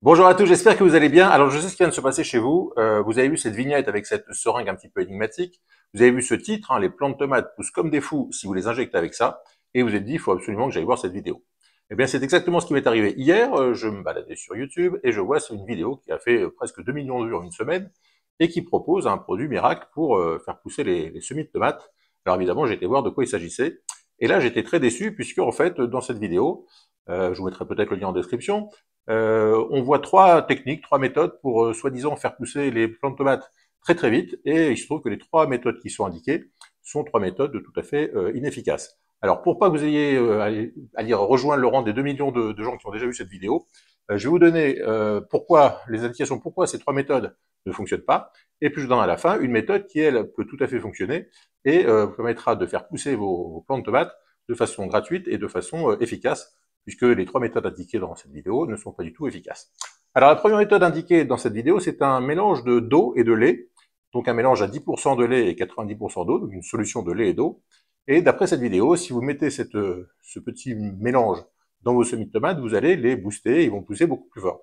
Bonjour à tous, j'espère que vous allez bien. Alors je sais ce qui vient de se passer chez vous. Vous avez vu cette vignette avec cette seringue un petit peu énigmatique. Vous avez vu ce titre, hein, les plants de tomates poussent comme des fous si vous les injectez avec ça. Et vous vous êtes dit, il faut absolument que j'aille voir cette vidéo. Eh bien c'est exactement ce qui m'est arrivé hier. Je me baladais sur YouTube et je vois une vidéo qui a fait presque 2 millions de vues en une semaine et qui propose un produit miracle pour faire pousser les semis de tomates. Alors évidemment j'ai été voir de quoi il s'agissait. Et là j'étais très déçu puisque en fait dans cette vidéo, je vous mettrai peut-être le lien en description, on voit trois techniques, trois méthodes pour soi-disant faire pousser les plants de tomates très très vite, et il se trouve que les trois méthodes qui sont indiquées sont trois méthodes tout à fait inefficaces. Alors pour pas que vous ayez à dire rejoindre le rang des 2 millions de gens qui ont déjà vu cette vidéo, je vais vous donner pourquoi les indications, pourquoi ces trois méthodes ne fonctionnent pas, et puis je donne à la fin une méthode qui elle peut tout à fait fonctionner et vous permettra de faire pousser vos plants de tomates de façon gratuite et de façon efficace, puisque les trois méthodes indiquées dans cette vidéo ne sont pas du tout efficaces. Alors la première méthode indiquée dans cette vidéo, c'est un mélange d'eau et de lait, donc un mélange à 10% de lait et 90% d'eau, donc une solution de lait et d'eau. Et d'après cette vidéo, si vous mettez ce petit mélange dans vos semis de tomates, vous allez les booster, ils vont pousser beaucoup plus fort.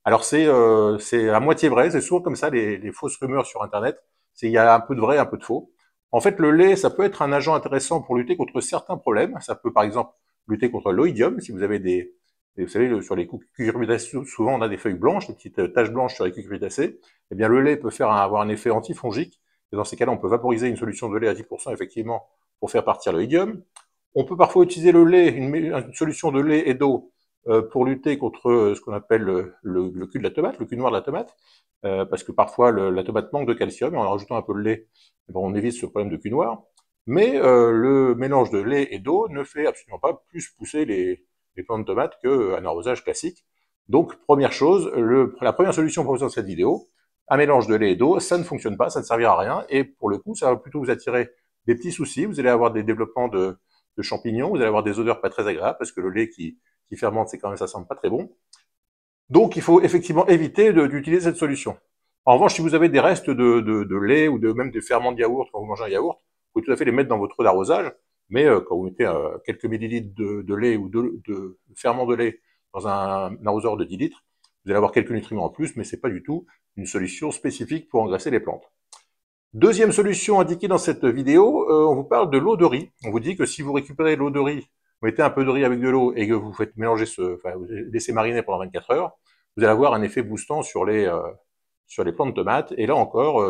Alors c'est à moitié vrai, c'est souvent comme ça les fausses rumeurs sur Internet, il y a un peu de vrai, un peu de faux. En fait, le lait, ça peut être un agent intéressant pour lutter contre certains problèmes. Ça peut par exemple lutter contre l'oïdium, si vous avez vous savez, sur les cucurbitacées, souvent on a des feuilles blanches, des petites taches blanches sur les cucurbitacées, eh bien le lait peut avoir un effet antifongique, et dans ces cas-là, on peut vaporiser une solution de lait à 10% effectivement pour faire partir l'oïdium. On peut parfois utiliser le lait, une solution de lait et d'eau, pour lutter contre ce qu'on appelle le cul de la tomate, le cul noir de la tomate, parce que parfois la tomate manque de calcium, et en rajoutant un peu de lait, on évite ce problème de cul noir. Mais le mélange de lait et d'eau ne fait absolument pas plus pousser les plants de tomates qu'un arrosage classique. Donc, première chose, la première solution proposée dans cette vidéo, un mélange de lait et d'eau, ça ne fonctionne pas, ça ne servira à rien, et pour le coup, ça va plutôt vous attirer des petits soucis. Vous allez avoir des développements de champignons, vous allez avoir des odeurs pas très agréables, parce que le lait qui fermente, c'est quand même, ça sent pas très bon. Donc, il faut effectivement éviter d'utiliser cette solution. En revanche, si vous avez des restes de lait ou même des ferments de yaourt quand vous mangez un yaourt, vous pouvez tout à fait les mettre dans votre eau d'arrosage, mais quand vous mettez quelques millilitres de lait ou de ferment de lait dans un arroseur de 10 litres, vous allez avoir quelques nutriments en plus, mais c'est pas du tout une solution spécifique pour engraisser les plantes. Deuxième solution indiquée dans cette vidéo, on vous parle de l'eau de riz. On vous dit que si vous récupérez l'eau de riz, vous mettez un peu de riz avec de l'eau et que vous faites mélanger vous laissez mariner pendant 24 heures, vous allez avoir un effet boostant sur les plantes de tomates. Et là encore,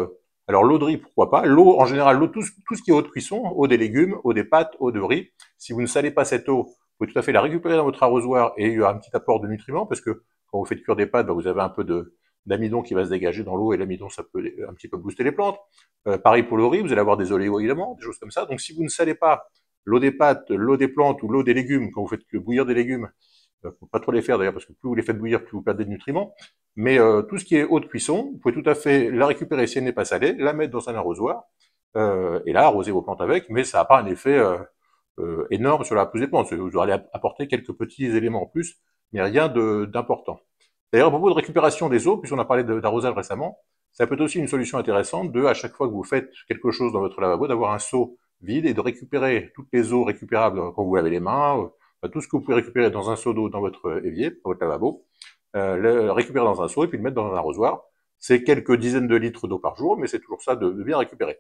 alors l'eau de riz, pourquoi pas. L'eau, en général, tout ce qui est eau de cuisson, eau des légumes, eau des pâtes, eau de riz, si vous ne salez pas cette eau, vous pouvez tout à fait la récupérer dans votre arrosoir et il y aura un petit apport de nutriments, parce que quand vous faites cuire des pâtes, vous avez un peu d'amidon qui va se dégager dans l'eau, et l'amidon, ça peut un petit peu booster les plantes. Pareil pour le riz, vous allez avoir des oléoéléments, des choses comme ça. Donc si vous ne salez pas l'eau des pâtes, l'eau des plantes ou l'eau des légumes, quand vous faites bouillir des légumes, faut pas trop les faire d'ailleurs, parce que plus vous les faites bouillir, plus vous perdez de nutriments. Mais tout ce qui est eau de cuisson, vous pouvez tout à fait la récupérer si elle n'est pas salée, la mettre dans un arrosoir, et là arroser vos plantes avec, mais ça n'a pas un effet énorme sur la pousse des plantes. Vous allez apporter quelques petits éléments en plus, mais rien d'important. D'ailleurs, à propos de récupération des eaux, puisqu'on a parlé d'arrosage récemment, ça peut être aussi une solution intéressante à chaque fois que vous faites quelque chose dans votre lavabo, d'avoir un seau vide et de récupérer toutes les eaux récupérables quand vous lavez les mains, tout ce que vous pouvez récupérer dans un seau d'eau dans votre évier, dans votre lavabo, le récupérer dans un seau et puis le mettre dans un arrosoir. C'est quelques dizaines de litres d'eau par jour, mais c'est toujours ça de bien récupérer.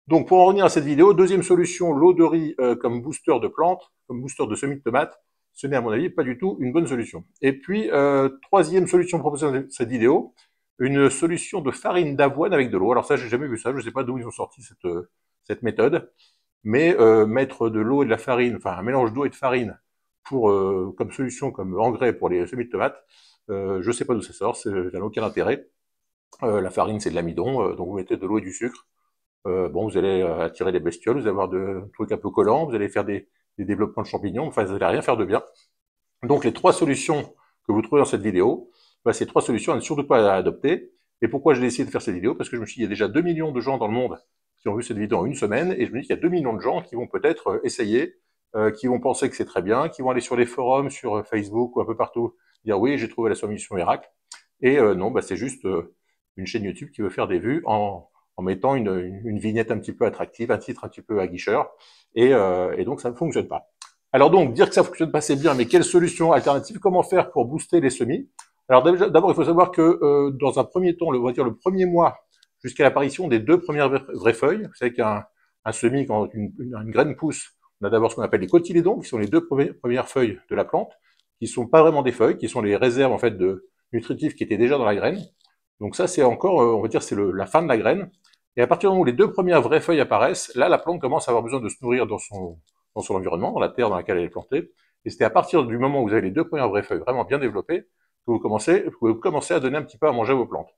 Donc pour en revenir à cette vidéo, deuxième solution, l'eau de riz comme booster de plantes, comme booster de semis de tomates, ce n'est à mon avis pas du tout une bonne solution. Et puis, troisième solution proposée dans cette vidéo, une solution de farine d'avoine avec de l'eau. Alors ça, j'ai jamais vu ça, je ne sais pas d'où ils ont sorti cette méthode, mais mettre de l'eau et de la farine, enfin un mélange d'eau et de farine comme solution, comme engrais pour les semis de tomates, je ne sais pas d'où ça sort, ça n'a aucun intérêt. La farine, c'est de l'amidon, donc vous mettez de l'eau et du sucre. Bon, vous allez attirer les bestioles, vous allez avoir des trucs un peu collants, vous allez faire des développements de champignons, enfin, vous n'allez rien faire de bien. Donc, les trois solutions que vous trouvez dans cette vidéo, ces trois solutions à ne surtout pas adopter. Et pourquoi j'ai décidé de faire cette vidéo? Parce que je me suis dit, il y a déjà 2 millions de gens dans le monde qui ont vu cette vidéo en une semaine, et je me dis qu'il y a 2 millions de gens qui vont peut-être essayer, qui vont penser que c'est très bien, qui vont aller sur les forums, sur Facebook ou un peu partout, dire oui, j'ai trouvé la solution miracle. Et non, c'est juste une chaîne YouTube qui veut faire des vues en mettant une vignette un petit peu attractive, un titre un petit peu aguicheur, et donc ça ne fonctionne pas. Alors donc, dire que ça fonctionne pas, c'est bien, mais quelle solution alternative? Comment faire pour booster les semis? Alors d'abord, il faut savoir que dans un premier temps, on va dire le premier mois, jusqu'à l'apparition des 2 premières vraies feuilles, vous savez qu'un semis, quand une graine pousse, on a d'abord ce qu'on appelle les cotylédons, qui sont les 2 premières feuilles de la plante, qui sont pas vraiment des feuilles, qui sont les réserves en fait de nutritifs qui étaient déjà dans la graine. Donc ça, c'est encore, on va dire, c'est la fin de la graine. Et à partir du moment où les 2 premières vraies feuilles apparaissent, là, la plante commence à avoir besoin de se nourrir dans son environnement, dans la terre dans laquelle elle est plantée. Et c'est à partir du moment où vous avez les 2 premières vraies feuilles vraiment bien développées que vous commencez à donner un petit peu à manger à vos plantes.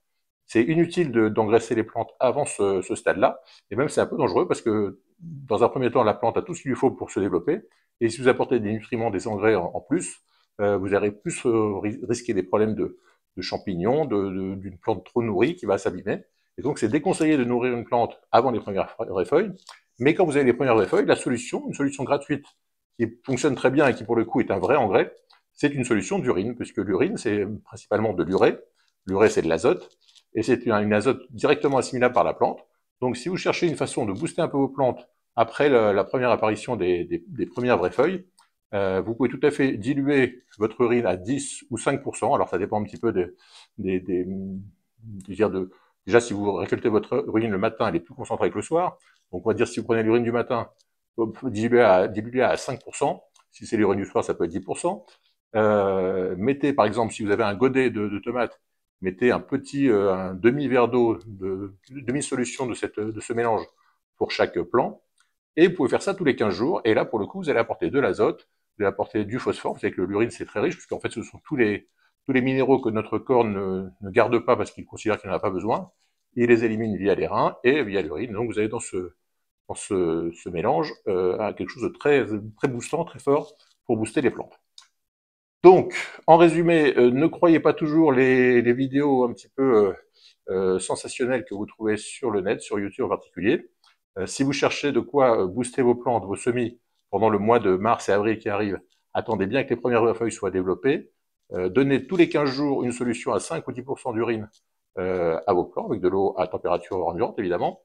C'est inutile d'engraisser les plantes avant ce stade-là, et même c'est un peu dangereux parce que dans un premier temps, la plante a tout ce qu'il lui faut pour se développer, et si vous apportez des nutriments, des engrais en plus, vous allez plus risquer des problèmes de champignons, d'une plante trop nourrie qui va s'abîmer. Et donc c'est déconseillé de nourrir une plante avant les premières vraies feuilles, mais quand vous avez les premières vraies feuilles, une solution gratuite qui fonctionne très bien et qui pour le coup est un vrai engrais, c'est une solution d'urine, puisque l'urine c'est principalement de l'urée. L'urée c'est de l'azote, et c'est une azote directement assimilable par la plante. Donc si vous cherchez une façon de booster un peu vos plantes après la première apparition des premières vraies feuilles, vous pouvez tout à fait diluer votre urine à 10 ou 5%, alors ça dépend un petit peu déjà si vous récoltez votre urine le matin, elle est plus concentrée que le soir, donc on va dire si vous prenez l'urine du matin, diluer à 5%, si c'est l'urine du soir, ça peut être 10%. Mettez par exemple, si vous avez un godet de tomates, mettez un demi-verre d'eau, demi-solution de ce mélange pour chaque plant, et vous pouvez faire ça tous les 15 jours, et là pour le coup vous allez apporter de l'azote, vous allez apporter du phosphore, vous savez que l'urine c'est très riche, puisqu'en fait ce sont tous les minéraux que notre corps ne garde pas parce qu'il considère qu'il n'en a pas besoin, il les élimine via les reins et via l'urine, donc vous avez dans ce mélange quelque chose de très, très boostant, très fort pour booster les plantes. Donc, en résumé, ne croyez pas toujours les vidéos un petit peu sensationnelles que vous trouvez sur le net, sur YouTube en particulier. Si vous cherchez de quoi booster vos plantes, vos semis, pendant le mois de mars et avril qui arrive, attendez bien que les premières feuilles soient développées. Donnez tous les 15 jours une solution à 5 ou 10% d'urine à vos plants, avec de l'eau à température ambiante évidemment.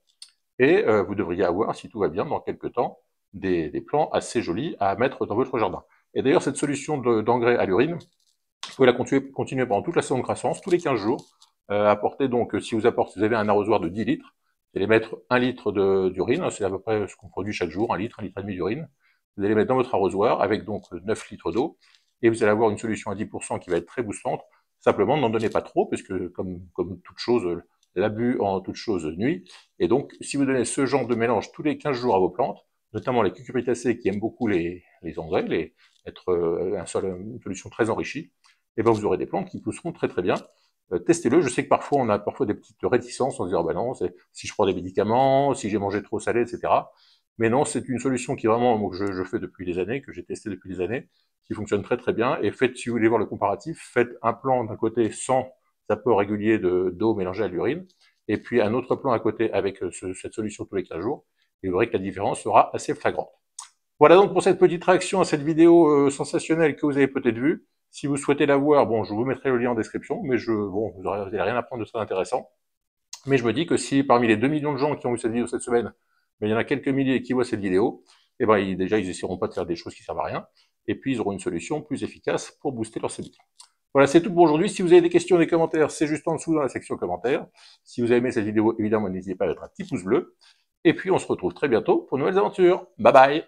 Et vous devriez avoir, si tout va bien, dans quelques temps, des plants assez jolis à mettre dans votre jardin. Et d'ailleurs, cette solution d'engrais à l'urine, vous pouvez la continuer pendant toute la saison de croissance, tous les 15 jours. Apportez donc, si vous avez un arrosoir de 10 litres, vous allez mettre 1 litre d'urine, c'est à peu près ce qu'on produit chaque jour, 1 litre et demi d'urine. Vous allez mettre dans votre arrosoir avec donc 9 litres d'eau, et vous allez avoir une solution à 10% qui va être très boostante. Simplement, n'en donnez pas trop, parce que comme toute chose, l'abus en toute chose nuit. Et donc, si vous donnez ce genre de mélange tous les 15 jours à vos plantes, notamment les cucurbitacées qui aiment beaucoup les engrais, être une solution très enrichie, et ben vous aurez des plantes qui pousseront très très bien. Testez-le. Je sais que parfois on a des petites réticences, on se dit, oh ben non, si je prends des médicaments, si j'ai mangé trop salé, etc. Mais non, c'est une solution qui vraiment, que je fais depuis des années, que j'ai testé depuis des années, qui fonctionne très très bien. Et si vous voulez voir le comparatif, faites un plan d'un côté sans apport régulier d'eau mélangée à l'urine, et puis un autre plan à côté avec cette solution tous les 15 jours, et vous verrez que la différence sera assez flagrante. Voilà donc pour cette petite réaction à cette vidéo sensationnelle que vous avez peut-être vue. Si vous souhaitez la voir, bon, je vous mettrai le lien en description, mais vous n'allez rien apprendre de très intéressant. Mais je me dis que si parmi les 2 millions de gens qui ont vu cette vidéo cette semaine, mais il y en a quelques milliers qui voient cette vidéo, et ben déjà ils essaieront pas de faire des choses qui servent à rien, et puis ils auront une solution plus efficace pour booster leur semis. Voilà, c'est tout pour aujourd'hui. Si vous avez des questions, des commentaires, c'est juste en dessous dans la section commentaires. Si vous avez aimé cette vidéo, évidemment, n'hésitez pas à mettre un petit pouce bleu. Et puis, on se retrouve très bientôt pour de nouvelles aventures. Bye bye!